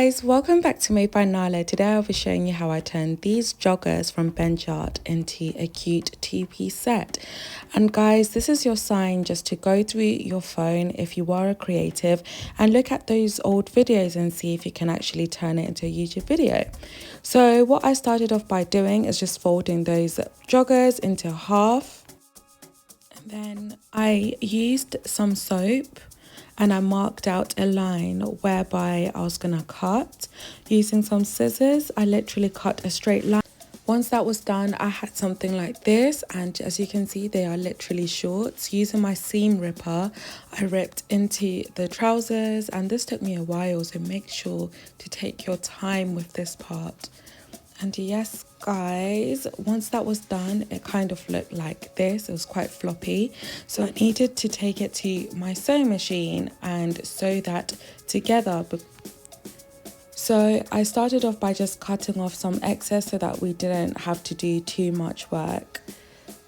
guys, welcome back to MadeByNale. Today I'll be showing you how I turned these joggers from Benjart into a cute two-piece set. And guys, this is your sign just to go through your phone if you are a creative and look at those old videos and see if you can actually turn it into a YouTube video. So what I started off by doing is just folding those joggers into half. And then I used some soap and I marked out a line whereby I was gonna cut. Using some scissors, I literally cut a straight line. Once that was done, I had something like this, and as you can see, they are literally shorts. Using my seam ripper, I ripped into the trousers, and this took me a while, so make sure to take your time with this part. And yes, guys, once that was done, it kind of looked like this. It was quite floppy. So I needed to take it to my sewing machine and sew that together. So I started off by just cutting off some excess so that we didn't have to do too much work.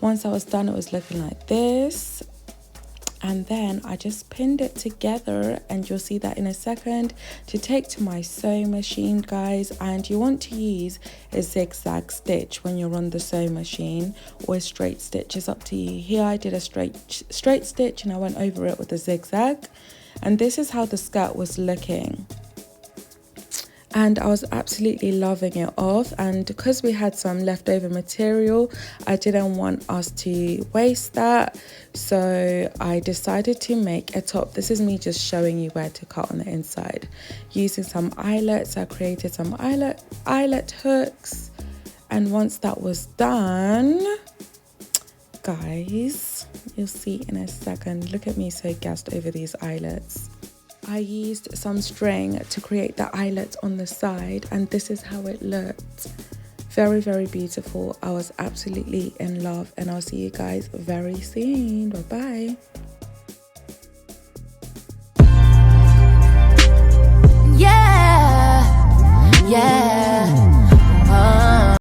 Once I was done, it was looking like this. And then I just pinned it together, and you'll see that in a second, to take to my sewing machine, guys. And you want to use a zigzag stitch when you're on the sewing machine, or a straight stitch, is up to you. Here I did a straight stitch and I went over it with a zigzag, and this is how the skirt was looking. And I was absolutely loving it off, and because we had some leftover material, I didn't want us to waste that, so I decided to make a top. This is me just showing you where to cut on the inside. Using some eyelets, I created some eyelet hooks, and once that was done, guys, you'll see in a second. Look at me so gassed over these eyelets. I used some string to create the eyelets on the side, and this is how it looked. Very, very beautiful. I was absolutely in love, and I'll see you guys very soon. Bye bye.